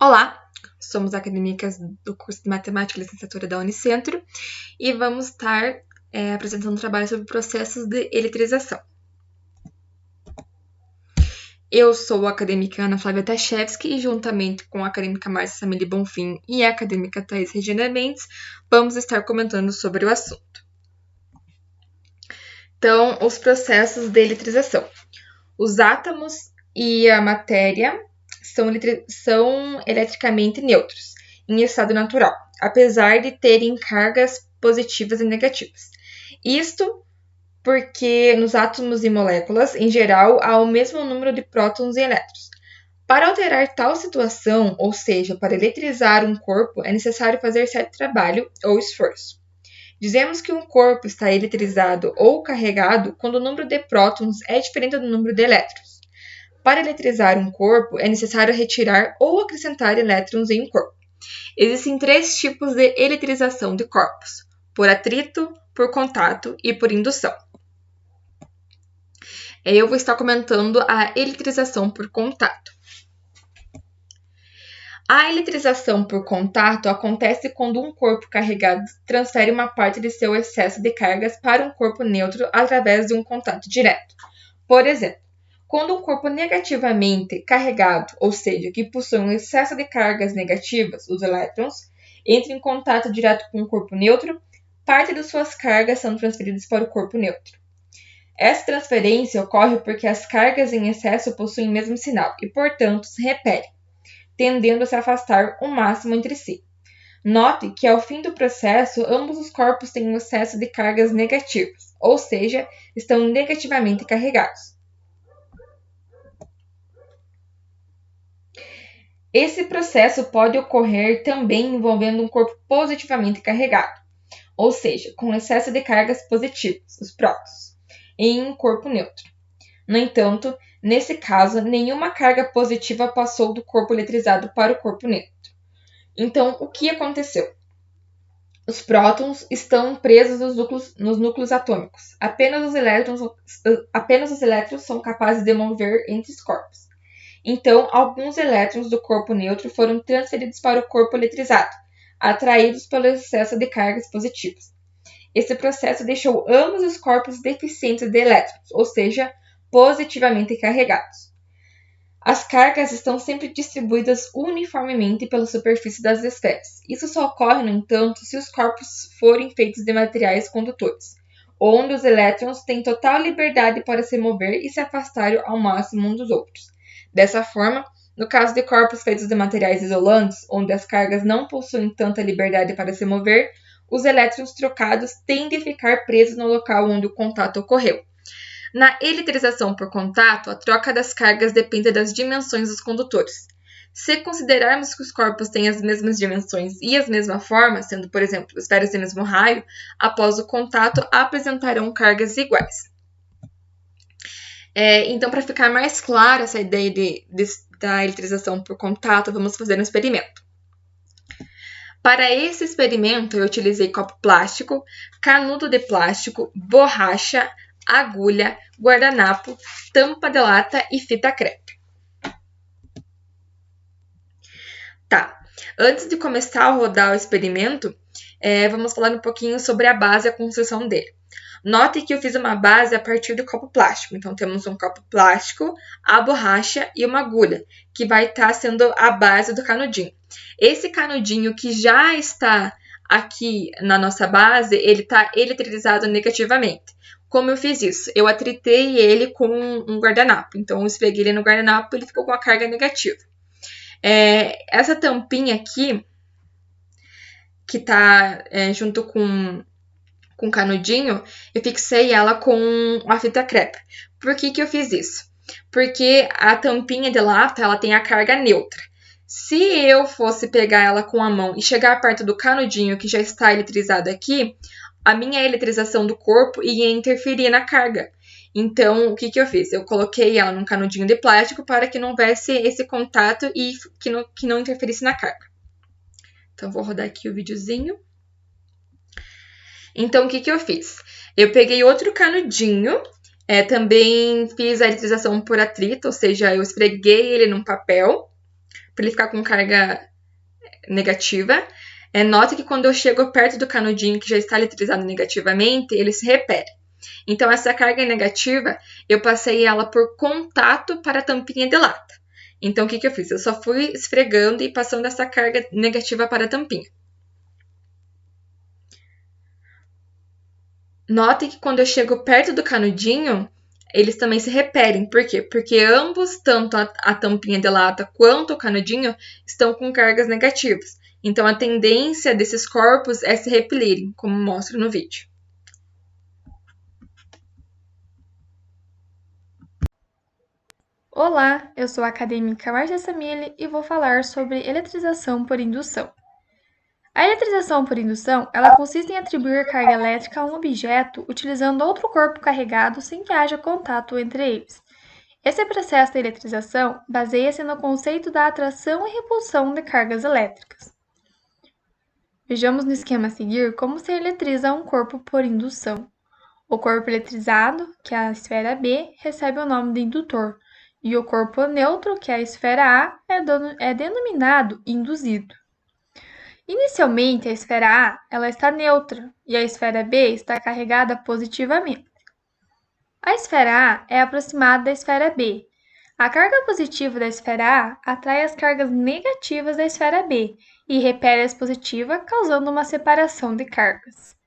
Olá, somos acadêmicas do curso de Matemática e Licenciatura da Unicentro e vamos estar apresentando um trabalho sobre processos de eletrização. Eu sou a acadêmica Ana Flávia Tachevski e, juntamente com a acadêmica Márcia Samili Bonfim e a acadêmica Thais Regina Mendes, vamos estar comentando sobre o assunto. Então, os processos de eletrização. Os átomos e a matéria são eletricamente neutros, em estado natural, apesar de terem cargas positivas e negativas. Isto porque nos átomos e moléculas, em geral, há o mesmo número de prótons e elétrons. Para alterar tal situação, ou seja, para eletrizar um corpo, é necessário fazer certo trabalho ou esforço. Dizemos que um corpo está eletrizado ou carregado quando o número de prótons é diferente do número de elétrons. Para eletrizar um corpo, é necessário retirar ou acrescentar elétrons em um corpo. Existem três tipos de eletrização de corpos: por atrito, por contato e por indução. Eu vou estar comentando a eletrização por contato. A eletrização por contato acontece quando um corpo carregado transfere uma parte de seu excesso de cargas para um corpo neutro através de um contato direto. Por exemplo, quando um corpo negativamente carregado, ou seja, que possui um excesso de cargas negativas, os elétrons, entra em contato direto com um corpo neutro, parte de suas cargas são transferidas para o corpo neutro. Essa transferência ocorre porque as cargas em excesso possuem o mesmo sinal e, portanto, se repelem, tendendo a se afastar o máximo entre si. Note que, ao fim do processo, ambos os corpos têm um excesso de cargas negativas, ou seja, estão negativamente carregados. Esse processo pode ocorrer também envolvendo um corpo positivamente carregado, ou seja, com excesso de cargas positivas, os prótons, em um corpo neutro. No entanto, nesse caso, nenhuma carga positiva passou do corpo eletrizado para o corpo neutro. Então, o que aconteceu? Os prótons estão presos nos núcleos atômicos. Apenas os elétrons são capazes de mover entre os corpos. Então, alguns elétrons do corpo neutro foram transferidos para o corpo eletrizado, atraídos pelo excesso de cargas positivas. Esse processo deixou ambos os corpos deficientes de elétrons, ou seja, positivamente carregados. As cargas estão sempre distribuídas uniformemente pela superfície das esferas. Isso só ocorre, no entanto, se os corpos forem feitos de materiais condutores, onde os elétrons têm total liberdade para se mover e se afastar ao máximo uns dos outros. Dessa forma, no caso de corpos feitos de materiais isolantes, onde as cargas não possuem tanta liberdade para se mover, os elétrons trocados tendem a ficar presos no local onde o contato ocorreu. Na eletrização por contato, a troca das cargas depende das dimensões dos condutores. Se considerarmos que os corpos têm as mesmas dimensões e as mesmas formas, sendo, por exemplo, esferas de mesmo raio, após o contato apresentarão cargas iguais. Então, para ficar mais clara essa ideia da eletrização por contato, vamos fazer um experimento. Para esse experimento, eu utilizei copo plástico, canudo de plástico, borracha, agulha, guardanapo, tampa de lata e fita crepe. Antes de começar a rodar o experimento, vamos falar um pouquinho sobre a base e a construção dele. Note que eu fiz uma base a partir do copo plástico. Então, temos um copo plástico, a borracha e uma agulha, que vai estar sendo a base do canudinho. Esse canudinho que já está aqui na nossa base, ele está eletrizado negativamente. Como eu fiz isso? Eu atritei ele com um guardanapo. Então, eu esfreguei ele no guardanapo e ele ficou com a carga negativa. Essa tampinha aqui, que está junto com o canudinho, eu fixei ela com uma fita crepe. Por que eu fiz isso? Porque a tampinha de lata, ela tem a carga neutra. Se eu fosse pegar ela com a mão e chegar perto do canudinho que já está eletrizado aqui, a minha eletrização do corpo ia interferir na carga. Então, o que eu fiz? Eu coloquei ela num canudinho de plástico para que não houvesse esse contato e que não interferisse na carga. Então, vou rodar aqui o videozinho. Então, o que eu fiz? Eu peguei outro canudinho, também fiz a eletrização por atrito, ou seja, eu esfreguei ele num papel para ele ficar com carga negativa. Nota que quando eu chego perto do canudinho que já está eletrizado negativamente, ele se repele. Então, essa carga negativa, eu passei ela por contato para a tampinha de lata. Então, o que eu fiz? Eu só fui esfregando e passando essa carga negativa para a tampinha. Note que quando eu chego perto do canudinho, eles também se repelem. Por quê? Porque ambos, tanto a tampinha de lata quanto o canudinho, estão com cargas negativas. Então, a tendência desses corpos é se repelirem, como mostro no vídeo. Olá, eu sou a acadêmica Marcia Samile e vou falar sobre eletrização por indução. A eletrização por indução, ela consiste em atribuir carga elétrica a um objeto utilizando outro corpo carregado sem que haja contato entre eles. Esse processo de eletrização baseia-se no conceito da atração e repulsão de cargas elétricas. Vejamos no esquema a seguir como se eletriza um corpo por indução. O corpo eletrizado, que é a esfera B, recebe o nome de indutor, e o corpo neutro, que é a esfera A, é denominado induzido. Inicialmente, a esfera A ela está neutra e a esfera B está carregada positivamente. A esfera A é aproximada da esfera B. A carga positiva da esfera A atrai as cargas negativas da esfera B e repele as positivas, causando uma separação de cargas.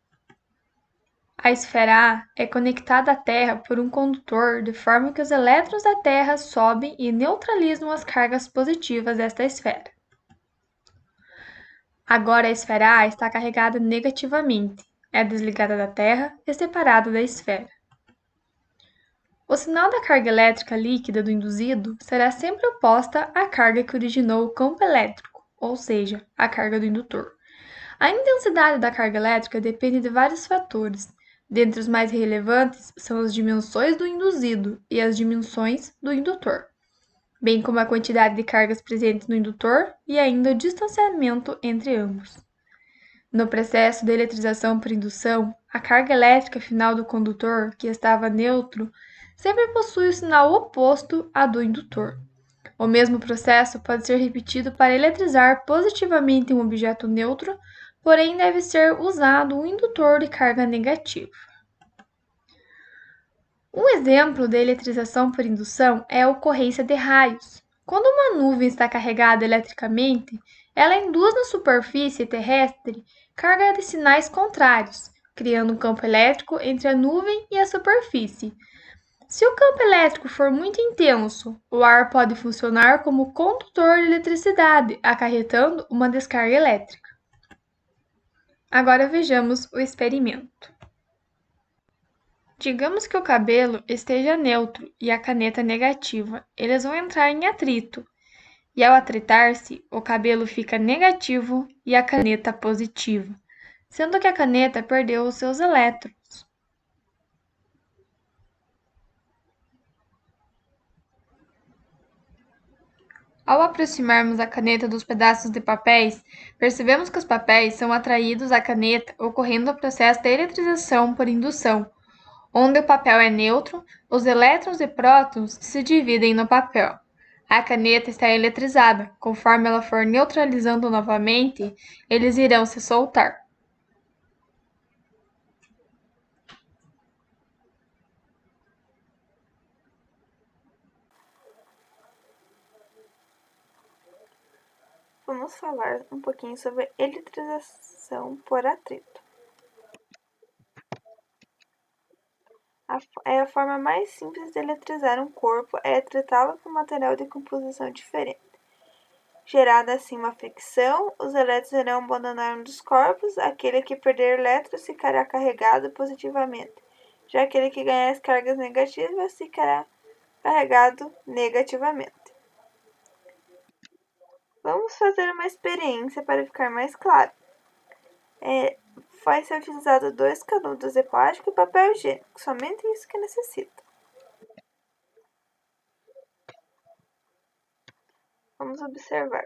A esfera A é conectada à Terra por um condutor, de forma que os elétrons da Terra sobem e neutralizam as cargas positivas desta esfera. Agora a esfera A está carregada negativamente, é desligada da Terra e separada da esfera. O sinal da carga elétrica líquida do induzido será sempre oposta à carga que originou o campo elétrico, ou seja, a carga do indutor. A intensidade da carga elétrica depende de vários fatores. Dentre os mais relevantes são as dimensões do induzido e as dimensões do indutor, bem como a quantidade de cargas presentes no indutor e ainda o distanciamento entre ambos. No processo de eletrização por indução, a carga elétrica final do condutor, que estava neutro, sempre possui o sinal oposto à do indutor. O mesmo processo pode ser repetido para eletrizar positivamente um objeto neutro, porém deve ser usado um indutor de carga negativa. Um exemplo de eletrização por indução é a ocorrência de raios. Quando uma nuvem está carregada eletricamente, ela induz na superfície terrestre carga de sinais contrários, criando um campo elétrico entre a nuvem e a superfície. Se o campo elétrico for muito intenso, o ar pode funcionar como condutor de eletricidade, acarretando uma descarga elétrica. Agora vejamos o experimento. Digamos que o cabelo esteja neutro e a caneta negativa. Eles vão entrar em atrito, e ao atritar-se, o cabelo fica negativo e a caneta positiva, sendo que a caneta perdeu os seus elétrons. Ao aproximarmos a caneta dos pedaços de papéis, percebemos que os papéis são atraídos à caneta, ocorrendo o processo de eletrização por indução, onde o papel é neutro, os elétrons e prótons se dividem no papel. A caneta está eletrizada. Conforme ela for neutralizando novamente, eles irão se soltar. Vamos falar um pouquinho sobre eletrização por atrito. A forma mais simples de eletrizar um corpo é atritá-lo com material de composição diferente. Gerada assim uma fricção, os elétrons irão abandonar um dos corpos, aquele que perder elétrons ficará carregado positivamente, já aquele que ganhar as cargas negativas ficará carregado negativamente. Vamos fazer uma experiência para ficar mais claro. Vai ser utilizado 2 canudos de plástico e papel higiênico, somente isso que necessita. Vamos observar.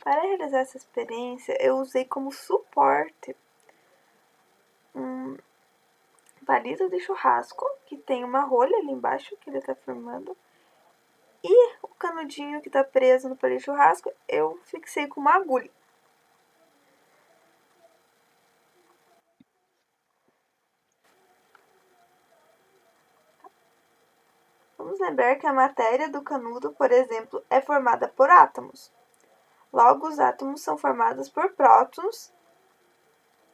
Para realizar essa experiência, eu usei como suporte um palito de churrasco, que tem uma rolha ali embaixo que ele está formando, e o canudinho que está preso no palito de churrasco eu fixei com uma agulha. Vamos lembrar que a matéria do canudo, por exemplo, é formada por átomos. Logo, os átomos são formados por prótons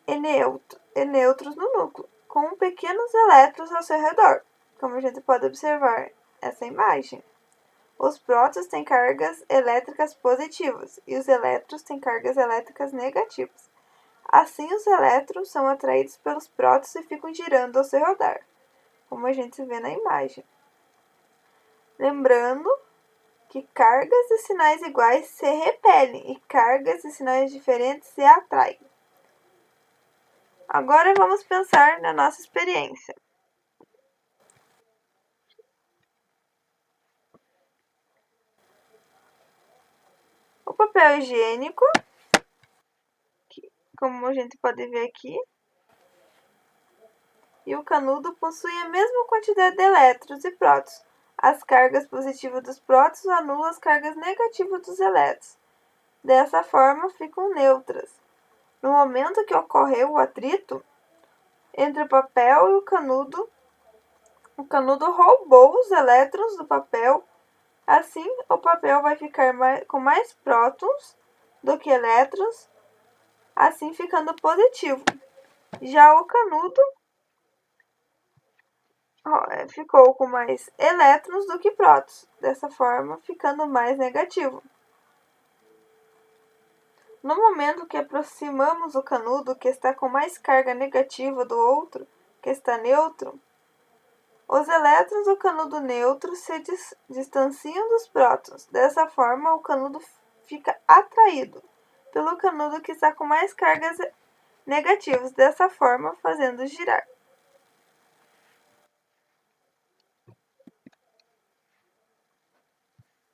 e nêutrons no núcleo, com pequenos elétrons ao seu redor, como a gente pode observar nessa imagem. Os prótons têm cargas elétricas positivas e os elétrons têm cargas elétricas negativas. Assim, os elétrons são atraídos pelos prótons e ficam girando ao seu redor, como a gente vê na imagem. Lembrando que cargas e sinais iguais se repelem e cargas e sinais diferentes se atraem. Agora vamos pensar na nossa experiência. O papel higiênico, como a gente pode ver aqui, e o canudo possuem a mesma quantidade de elétrons e prótons. As cargas positivas dos prótons anulam as cargas negativas dos elétrons. Dessa forma, ficam neutras. No momento que ocorreu o atrito entre o papel e o canudo roubou os elétrons do papel. Assim, o papel vai ficar com mais prótons do que elétrons, assim ficando positivo. Já o canudo ficou com mais elétrons do que prótons, dessa forma ficando mais negativo. No momento que aproximamos o canudo que está com mais carga negativa do outro, que está neutro, os elétrons do canudo neutro se distanciam dos prótons. Dessa forma, o canudo fica atraído pelo canudo que está com mais cargas negativas, dessa forma fazendo girar.